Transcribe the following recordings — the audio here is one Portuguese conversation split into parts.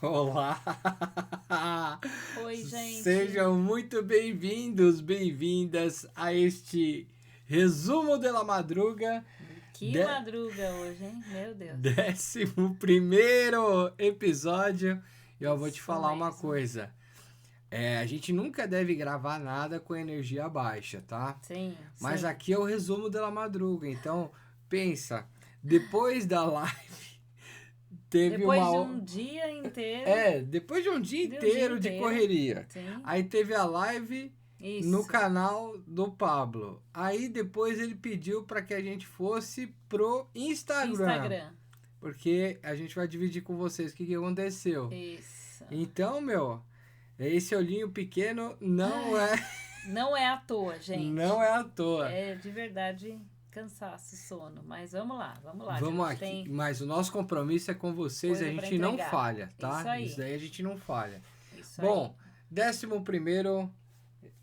Olá! Oi, gente. Sejam muito bem-vindos, bem-vindas a este resumo de la madruga, Que de... madruga hoje, hein? Meu Deus. 11º episódio. E eu vou te Isso falar uma mesmo. coisa. A gente nunca deve gravar nada com energia baixa, tá? Sim, Mas sim. aqui é o resumo de la madruga. Então, pensa, depois da live, teve Depois de uma... um dia inteiro. Depois de um dia De um dia inteiro de inteiro. correria. Sim. Aí teve a live no Isso. canal do Pablo. Aí depois ele pediu para que a gente fosse pro Instagram. Instagram. Porque a gente vai dividir com vocês o que aconteceu. Isso. Então, esse olhinho pequeno não é Não é à toa, gente. não é à toa. É de verdade cansaço, sono. Mas vamos lá, vamos lá. Vamos que a gente aqui, tem mas o nosso compromisso é com vocês, coisa a pra gente não entregar. falha, tá? Isso aí. Isso daí a gente não falha. Isso Bom, 11º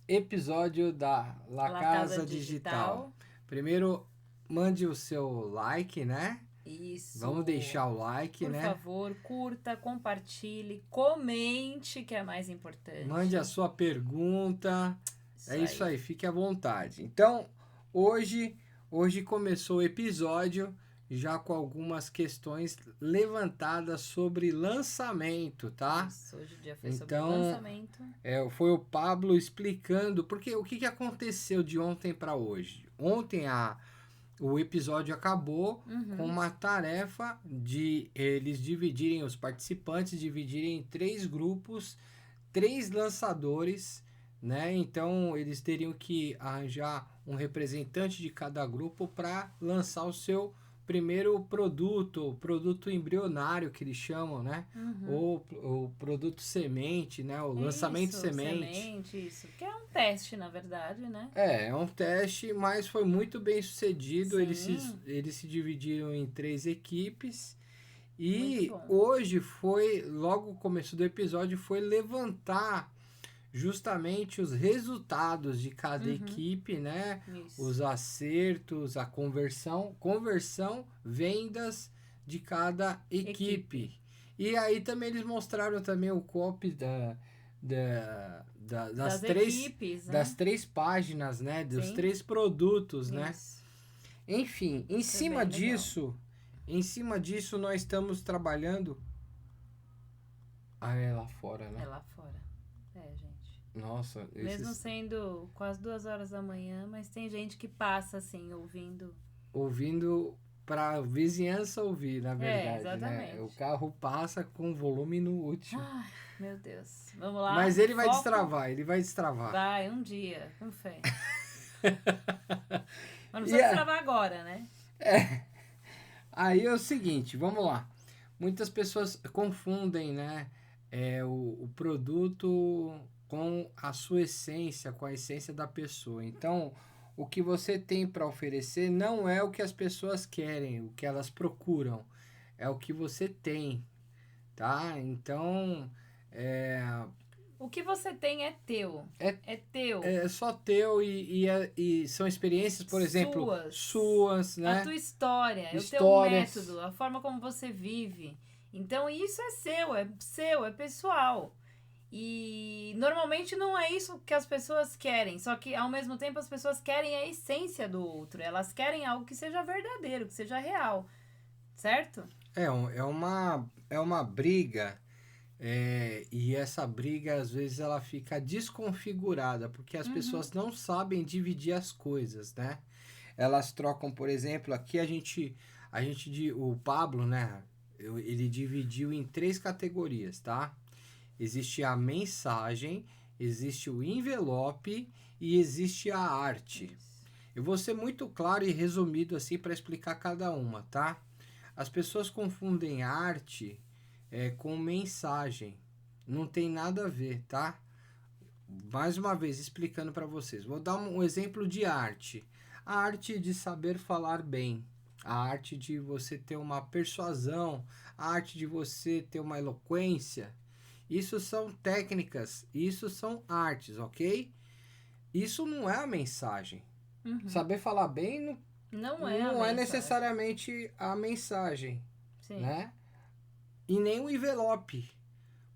episódio da La La Casa Casa Digital. Primeiro, mande o seu like, né? Isso. Vamos deixar o like, Por né? favor, curta, compartilhe, comente, que é mais importante. Mande a sua pergunta. É isso aí, fique à vontade. Então, hoje começou o episódio já com algumas questões levantadas sobre lançamento, tá? Isso, hoje o dia foi sobre Então, lançamento. Foi o Pablo explicando, porque o que aconteceu de ontem para hoje? Ontem o episódio acabou com uma tarefa de eles dividirem, os participantes dividirem em 3 grupos, 3 lançadores, né? Então eles teriam que arranjar um representante de cada grupo para lançar o seu primeiro produto embrionário que eles chamam, né? Ou o produto semente, né? O lançamento semente. Isso. Que é um teste, na verdade, né? É um teste, mas foi muito bem sucedido. Sim. Eles se dividiram em 3 equipes. Muito E bom. hoje foi, logo no começo do episódio, foi levantar justamente os resultados de cada equipe, né? Isso. Os acertos, a conversão, vendas de cada equipe. E aí também eles mostraram também o copy das equipes, né? das 3 páginas, né? Dos Sim. 3 produtos, Isso. né? Enfim, em cima disso nós estamos trabalhando. É lá fora, né? É lá fora. É, gente. Nossa, Mesmo sendo quase 2 horas da manhã, mas tem gente que passa assim, ouvindo para vizinhança ouvir, na verdade, exatamente. né? O carro passa com volume no último. Ai, meu Deus. Vamos lá. Mas ele vai Foco. destravar. Vai, um dia, com fé. Mas não precisa destravar agora, né? Aí é o seguinte, vamos lá. Muitas pessoas confundem, né? O produto com a sua essência, com a essência da pessoa. Então, o que você tem para oferecer não é o que as pessoas querem, o que elas procuram. É o que você tem, tá? Então, O que você tem é teu. É teu. é só teu e são experiências, por exemplo, suas, né? A tua história, o teu método, a forma como você vive. Então, isso é seu, é pessoal. E normalmente não é isso que as pessoas querem, só que ao mesmo tempo as pessoas querem a essência do outro, elas querem algo que seja verdadeiro, que seja real, certo? É uma briga, e essa briga às vezes ela fica desconfigurada, porque as pessoas não sabem dividir as coisas, né? Elas trocam, por exemplo, aqui o Pablo, né? Ele dividiu em 3 categorias, tá? Existe a mensagem, existe o envelope e existe a arte. Eu vou ser muito claro e resumido assim para explicar cada uma, tá? As pessoas confundem arte com mensagem. Não tem nada a ver, tá? Mais uma vez explicando para vocês. Vou dar um exemplo de arte. A arte de saber falar bem. A arte de você ter uma persuasão. A arte de você ter uma eloquência. Isso são técnicas, isso são artes, ok? Isso não é a mensagem. Saber falar bem não é necessariamente a mensagem, Sim. né? E nem o envelope.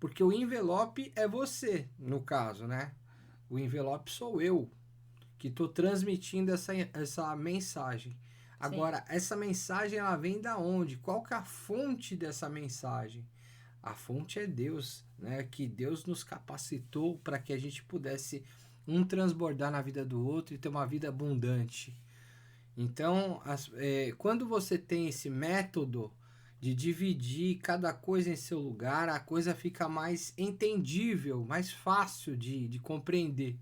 Porque o envelope é você, no caso, né? O envelope sou eu, que estou transmitindo essa mensagem. Agora, essa mensagem, ela vem da onde? Qual que é a fonte dessa mensagem? A fonte é Deus, né? Que Deus nos capacitou para que a gente pudesse transbordar na vida do outro e ter uma vida abundante. Então, quando você tem esse método de dividir cada coisa em seu lugar, a coisa fica mais entendível, mais fácil de compreender.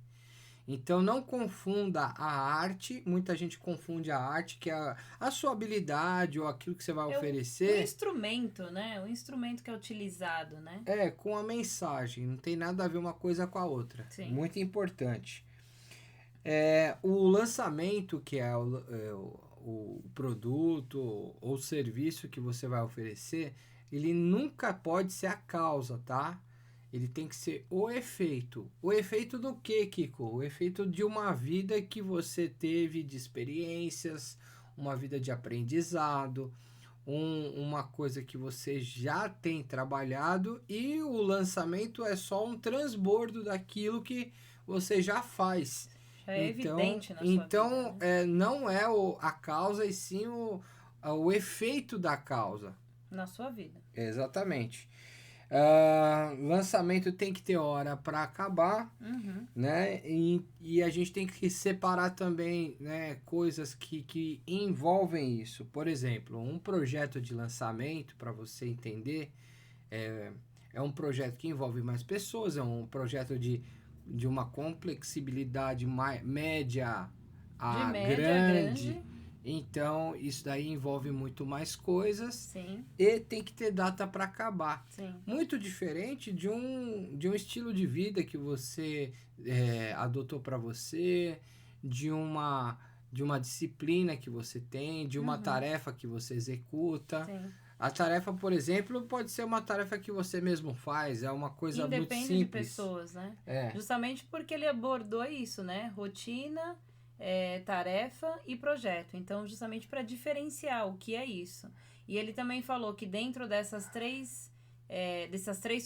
Então, não confunda a arte. Muita gente confunde a arte, que é a sua habilidade ou aquilo que você vai oferecer. O instrumento, né? O instrumento que é utilizado, né? Com a mensagem. Não tem nada a ver uma coisa com a outra. Sim. Muito importante. O lançamento, que é o produto ou serviço que você vai oferecer, ele nunca pode ser a causa, tá? Ele tem que ser o efeito. O efeito do quê, Kiko? O efeito de uma vida que você teve de experiências, uma vida de aprendizado, uma coisa que você já tem trabalhado, e o lançamento é só um transbordo daquilo que você já faz. Já é evidente na sua vida. Então, não é a causa, e sim o efeito da causa. Na sua vida. Exatamente. Lançamento tem que ter hora para acabar, né? E a gente tem que separar também, né, coisas que envolvem isso. Por exemplo, um projeto de lançamento, para você entender, é um projeto que envolve mais pessoas, é um projeto de uma complexibilidade média a grande. Então, isso daí envolve muito mais coisas. Sim. E tem que ter data para acabar. Sim. Muito diferente de um estilo de vida que você adotou para você, de uma disciplina que você tem, de uma tarefa que você executa. Sim. A tarefa, por exemplo, pode ser uma tarefa que você mesmo faz, é uma coisa muito simples. Independe de pessoas, né? Justamente porque ele abordou isso, né? Rotina, tarefa e projeto. Então, justamente para diferenciar o que é isso. E ele também falou que dentro dessas três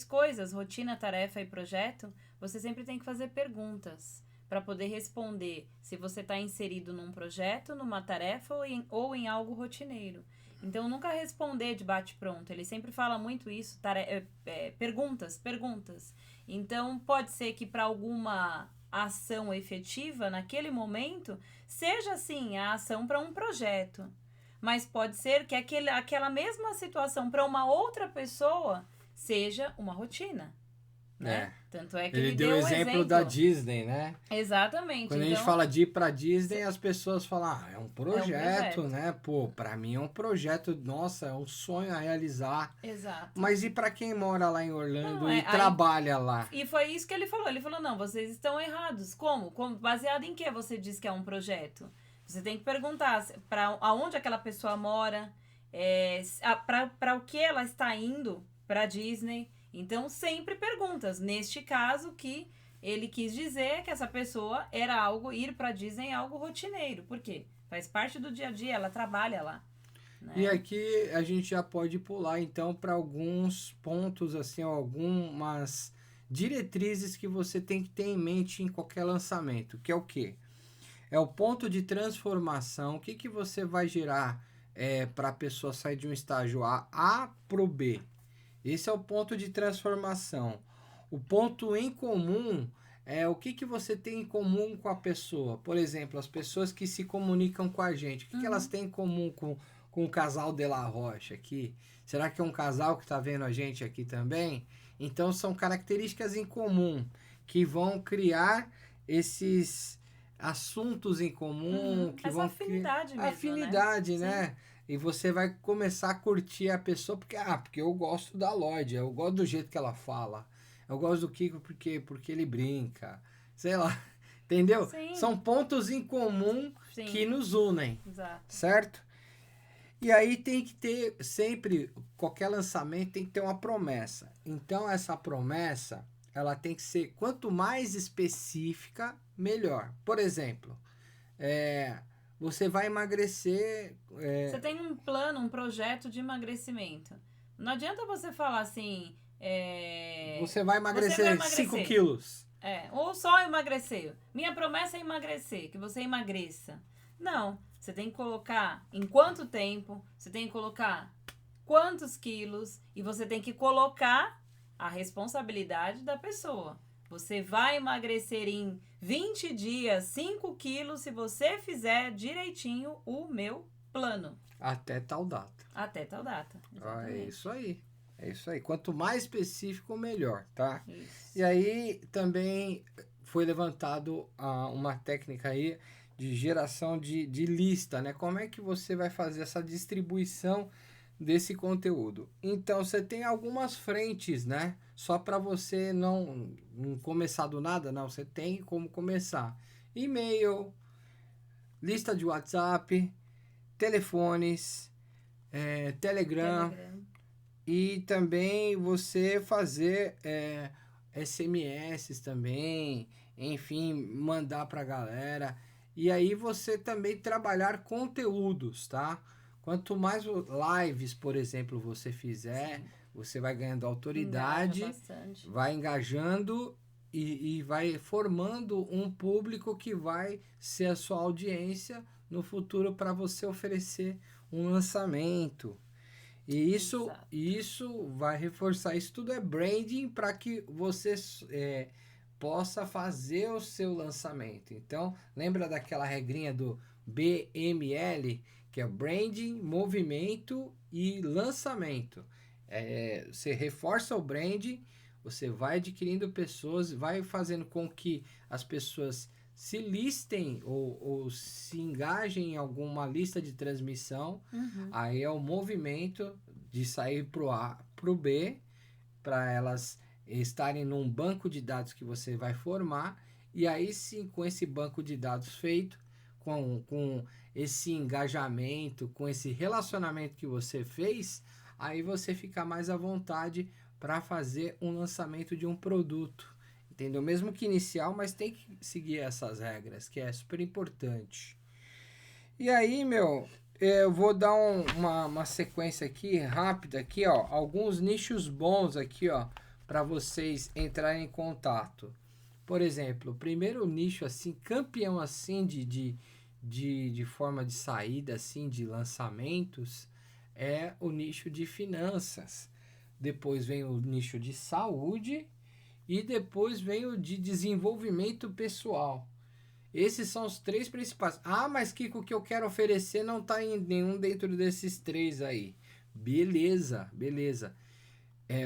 coisas, rotina, tarefa e projeto, você sempre tem que fazer perguntas para poder responder se você está inserido num projeto, numa tarefa ou em algo rotineiro. Então, nunca responder de bate-pronto. Ele sempre fala muito isso, perguntas. Então, pode ser que para alguma ação efetiva, naquele momento, seja, sim, a ação para um projeto. Mas pode ser que aquela mesma situação para uma outra pessoa seja uma rotina. Né? Tanto é que ele deu o exemplo da Disney, né? Exatamente. Quando a gente fala de ir pra Disney, as pessoas falam, é um projeto, né? Pô, pra mim é um projeto, nossa, é um sonho a realizar. Exato. Mas e pra quem mora lá em Orlando e trabalha lá? E foi isso que ele falou. Ele falou, não, vocês estão errados. Como? Baseado em que você diz que é um projeto? Você tem que perguntar aonde aquela pessoa mora, para o que ela está indo pra Disney. Então, sempre perguntas. Neste caso, que ele quis dizer que essa pessoa ir pra Disney é algo rotineiro. Por quê? Faz parte do dia a dia, ela trabalha lá. Né? E aqui a gente já pode pular, então, para alguns pontos, assim, algumas diretrizes que você tem que ter em mente em qualquer lançamento. Que é o quê? É o ponto de transformação. O que você vai gerar para a pessoa sair de um estágio A para o B? Esse é o ponto de transformação. O ponto em comum é o que você tem em comum com a pessoa. Por exemplo, as pessoas que se comunicam com a gente. O que elas têm em comum com o casal de La Rocha aqui? Será que é um casal que está vendo a gente aqui também? Então, são características em comum que vão criar esses assuntos em comum. Que vão afinidade mesmo, afinidade, né? E você vai começar a curtir a pessoa porque eu gosto da Lloyd, eu gosto do jeito que ela fala, eu gosto do Kiko porque ele brinca, sei lá, entendeu? Sim. São pontos em comum que nos unem, Exato. Certo? E aí tem que ter sempre, qualquer lançamento tem que ter uma promessa. Então essa promessa, ela tem que ser quanto mais específica, melhor. Por exemplo, você vai emagrecer... Você tem um plano, um projeto de emagrecimento. Não adianta você falar assim, Você vai emagrecer 5 quilos. Ou só emagrecer. Minha promessa é emagrecer, que você emagreça. Não, você tem que colocar em quanto tempo, você tem que colocar quantos quilos e você tem que colocar a responsabilidade da pessoa. Você vai emagrecer em 20 dias 5 quilos se você fizer direitinho o meu plano. Até tal data. Exatamente. É isso aí. É isso aí. Quanto mais específico, melhor, tá? Isso. E aí também foi levantado uma técnica aí de geração de lista, né? Como é que você vai fazer essa distribuição desse conteúdo? Então, você tem algumas frentes, né? Só para você não começar do nada, não. Você tem como começar. E-mail, lista de WhatsApp, telefones, Telegram. E também você fazer SMS também, enfim, mandar para a galera. E aí você também trabalhar conteúdos, tá? Quanto mais lives, por exemplo, você fizer, sim, você vai ganhando autoridade, vai engajando e vai formando um público que vai ser a sua audiência no futuro para você oferecer um lançamento. E isso vai reforçar. Isso tudo é branding para que você possa fazer o seu lançamento. Então, lembra daquela regrinha do BML, que é branding, movimento e lançamento. Você reforça o branding, você vai adquirindo pessoas, vai fazendo com que as pessoas se listem ou se engajem em alguma lista de transmissão. Aí é o movimento de sair pro A pro B, para elas estarem num banco de dados que você vai formar, e aí sim, com esse banco de dados feito, com esse engajamento, com esse relacionamento que você fez, aí você fica mais à vontade para fazer um lançamento de um produto. Entendeu? Mesmo que inicial, mas tem que seguir essas regras, que é super importante. E aí, eu vou dar uma sequência aqui, rápida, aqui, ó. Alguns nichos bons aqui, ó, para vocês entrarem em contato. Por exemplo, o primeiro nicho, assim, campeão, assim, de forma de saída, assim, de lançamentos, é o nicho de finanças. Depois vem o nicho de saúde. E depois vem o de desenvolvimento pessoal. Esses são os 3 principais. Mas Kiko, o que eu quero oferecer não está em nenhum dentro desses 3 aí. Beleza.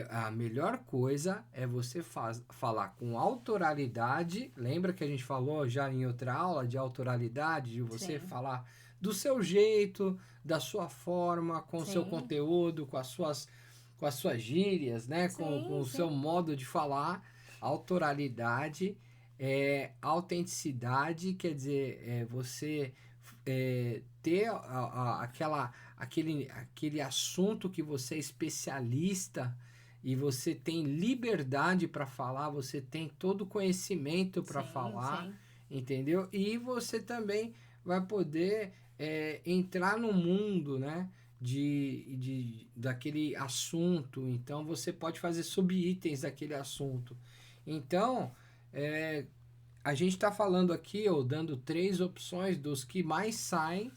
A melhor coisa é você falar com autoralidade. Lembra que a gente falou já em outra aula de autoralidade? De você falar do seu jeito, da sua forma, com o seu conteúdo, com as suas gírias, né? Com o seu modo de falar. Autoralidade, autenticidade, quer dizer, você ter aquele assunto que você é especialista e você tem liberdade para falar, você tem todo o conhecimento para falar, entendeu? E você também vai poder entrar no mundo, né? Daquele assunto. Então, você pode fazer subitens daquele assunto. Então, a gente está falando aqui, ou dando 3 opções dos que mais saem,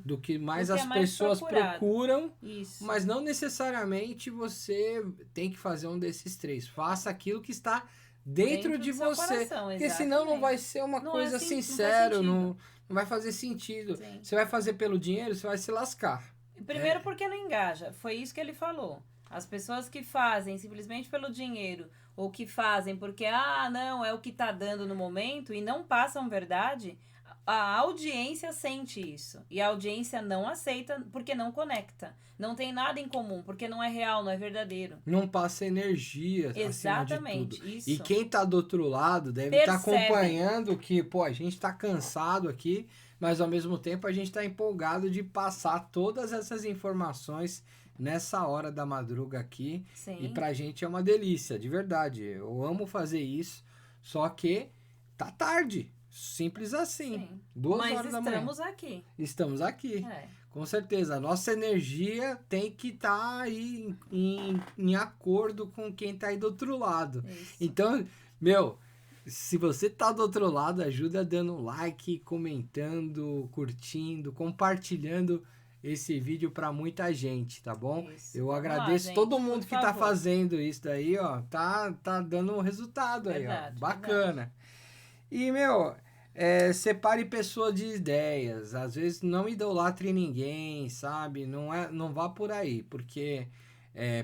do que mais as pessoas procuram, mas não necessariamente você tem que fazer um desses 3. Faça aquilo que está dentro de você, porque senão não vai ser uma coisa sincera, não vai fazer sentido. Você vai fazer pelo dinheiro, você vai se lascar. Primeiro porque não engaja, foi isso que ele falou. As pessoas que fazem simplesmente pelo dinheiro, ou que fazem porque, não, é o que tá dando no momento, e não passam verdade, a audiência sente isso. E a audiência não aceita porque não conecta. Não tem nada em comum, porque não é real, não é verdadeiro. Não passa energia. Exatamente, acima de tudo. Isso. E quem tá do outro lado deve estar acompanhando que, a gente tá cansado aqui, mas ao mesmo tempo a gente tá empolgado de passar todas essas informações nessa hora da madruga aqui. E pra gente é uma delícia, de verdade. Eu amo fazer isso, só que tá tarde. Simples assim. Sim. 2 Mas horas da manhã. estamos aqui. Estamos aqui. Com certeza. A nossa energia tem que estar aí em acordo com quem está aí do outro lado. Isso. Então, meu, se você tá do outro lado, ajuda dando um like, comentando, curtindo, compartilhando esse vídeo para muita gente, tá bom? Isso. Eu Vamos agradeço lá, todo gente, mundo por que tá favor. fazendo isso daí, ó. Tá dando um resultado aí, Verdade, ó. Bacana. E, meu, separe pessoas de ideias. Às vezes não idolatre ninguém, sabe? Não vá por aí, porque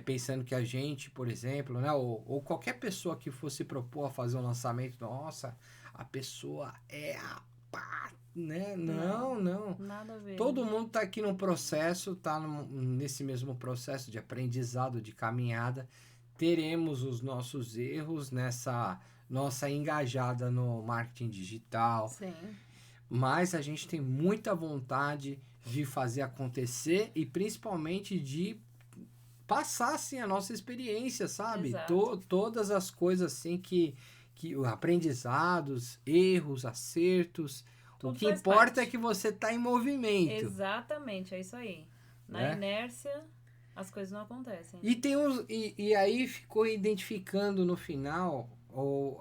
pensando que a gente, por exemplo, né? Ou qualquer pessoa que fosse propor a fazer um lançamento, nossa, a pessoa é a pá, né? Não. Nada a ver. Todo mundo tá aqui no processo, tá nesse mesmo processo de aprendizado, de caminhada. Teremos os nossos erros nessa nossa engajada no marketing digital. Sim. Mas a gente tem muita vontade de fazer acontecer e principalmente de passar assim a nossa experiência, sabe? Todas as coisas assim que aprendizados, erros, acertos. Tudo o que faz importa parte. é que você tá em movimento. Exatamente, é isso aí. Na inércia, as coisas não acontecem. E tem e aí ficou identificando no final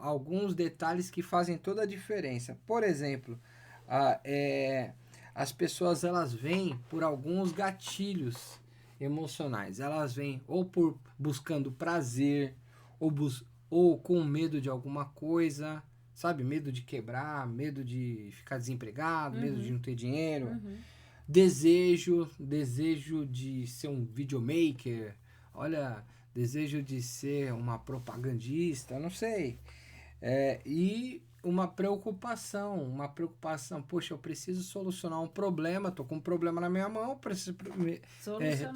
alguns detalhes que fazem toda a diferença. Por exemplo, as pessoas elas vêm por alguns gatilhos emocionais. Elas vêm ou por buscando prazer, ou com medo de alguma coisa, sabe? Medo de quebrar, medo de ficar desempregado, medo de não ter dinheiro. Desejo de ser um videomaker, olha, desejo de ser uma propagandista, não sei. E uma preocupação, poxa, eu preciso solucionar um problema, tô com um problema na minha mão, preciso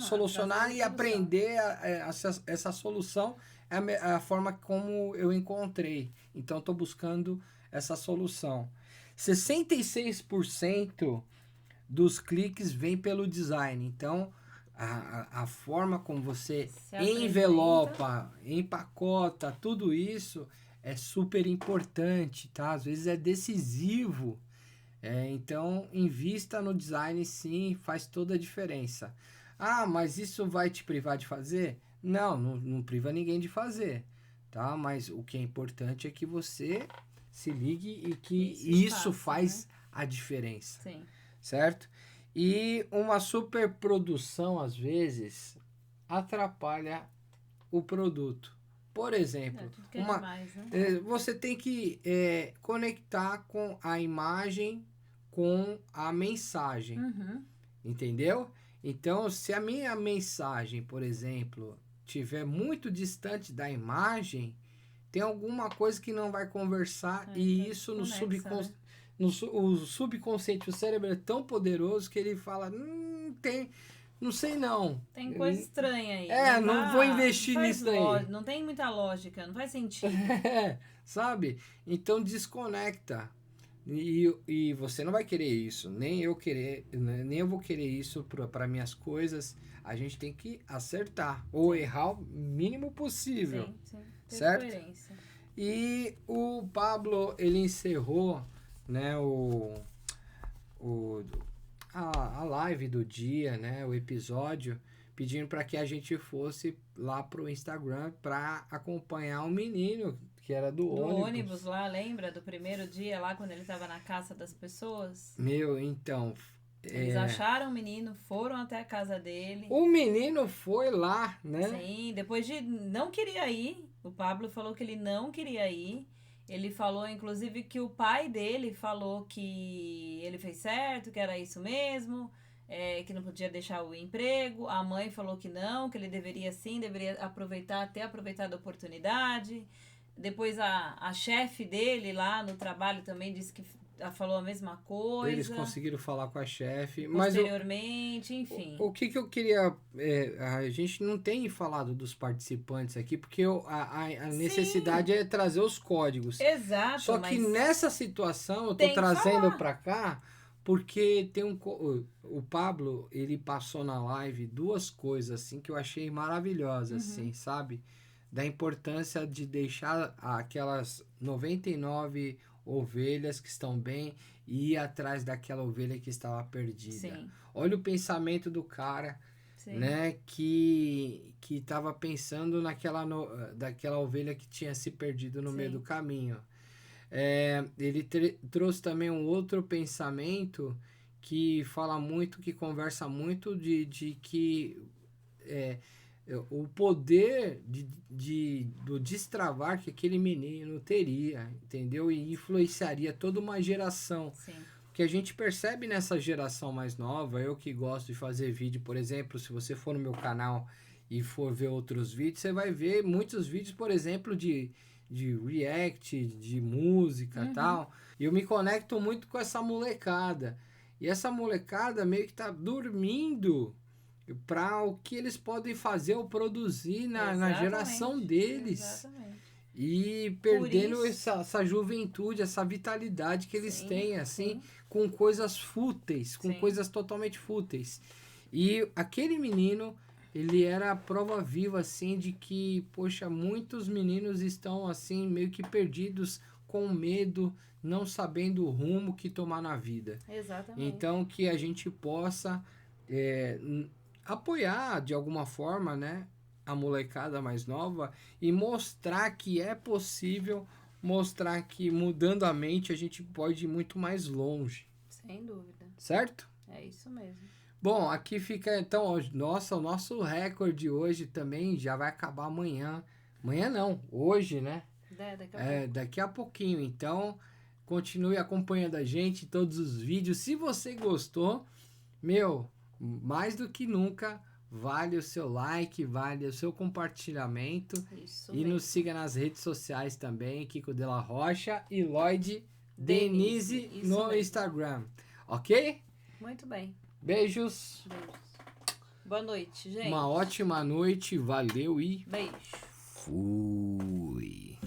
solucionar e aprender essa solução é a forma como eu encontrei. Então, estou buscando essa solução. 66% dos cliques vem pelo design. Então, a forma como você envelopa, empacota, tudo isso é super importante, tá? Às vezes é decisivo. Então, invista no design, sim, faz toda a diferença. Ah, mas isso vai te privar de fazer? Não priva ninguém de fazer, tá? Mas o que é importante é que você se ligue e que isso faz a diferença. Sim. Certo? E uma superprodução, às vezes, atrapalha o produto. Por exemplo, demais, né? você tem que conectar com a imagem com a mensagem. Entendeu? Então, se a minha mensagem, por exemplo, estiver muito distante da imagem, tem alguma coisa que não vai conversar e isso no subconsciente. O subconsciente, o cérebro é tão poderoso que ele fala, não sei não. Tem coisa estranha aí. Não vou investir nisso aí. Não tem muita lógica, não faz sentido. Sabe? Então desconecta. E você não vai querer isso, nem eu vou querer isso para minhas coisas. A gente tem que acertar ou errar o mínimo possível. Sim. Certo? Coerência. E o Pablo, ele encerrou, né, a live do dia, né, o episódio, pedindo para que a gente fosse lá pro Instagram para acompanhar o menino que era do ônibus lá, lembra? Do primeiro dia lá, quando ele estava na caça das pessoas? Meu, então... Eles acharam o menino, foram até a casa dele. O menino foi lá, né? Sim, depois de... Não queria ir. O Pablo falou que ele não queria ir. Ele falou, inclusive, que o pai dele falou que ele fez certo, que era isso mesmo, que não podia deixar o emprego. A mãe falou que não, que ele deveria sim, deveria ter aproveitado a oportunidade. Depois a chefe dele lá no trabalho também disse que falou a mesma coisa. Eles conseguiram falar com a chefe. Posteriormente, enfim. O que eu queria... a gente não tem falado dos participantes aqui, porque a necessidade é trazer os códigos. Exato. Só que nessa situação eu tô trazendo para cá, porque tem o Pablo, ele passou na live 2 coisas assim que eu achei maravilhosas, assim, sabe? Da importância de deixar aquelas 99 ovelhas que estão bem e ir atrás daquela ovelha que estava perdida. Sim. Olha o pensamento do cara, Sim. né, que estava pensando daquela ovelha que tinha se perdido no meio do caminho. Ele trouxe também um outro pensamento que fala muito, que conversa muito de que o poder do destravar que aquele menino teria, entendeu? E influenciaria toda uma geração. Sim. Que a gente percebe nessa geração mais nova. Eu que gosto de fazer vídeo, por exemplo, se você for no meu canal e for ver outros vídeos, você vai ver muitos vídeos, por exemplo, de react, de música e tal. E eu me conecto muito com essa molecada. E essa molecada meio que tá dormindo para o que eles podem fazer ou produzir na geração deles. Exatamente. E perdendo essa juventude, essa vitalidade que eles têm, assim, com coisas fúteis, com coisas totalmente fúteis. E aquele menino, ele era a prova viva, assim, de que, poxa, muitos meninos estão, assim, meio que perdidos, com medo, não sabendo o rumo que tomar na vida. Exatamente. Então, que a gente possa apoiar, de alguma forma, né, a molecada mais nova e mostrar que é possível, mostrar que mudando a mente a gente pode ir muito mais longe. Sem dúvida. Certo? É isso mesmo. Bom, aqui fica então, o nosso recorde hoje também já vai acabar amanhã. Amanhã não, hoje, né? Daqui a pouquinho. Então, continue acompanhando a gente, todos os vídeos. Se você gostou, mais do que nunca, vale o seu like, vale o seu compartilhamento. Isso e mesmo. nos siga nas redes sociais também, Kiko de la Rocha e Lloyd Denise no Instagram. Ok? Muito bem. Beijos. Boa noite, gente. Uma ótima noite, valeu e beijo. Fui.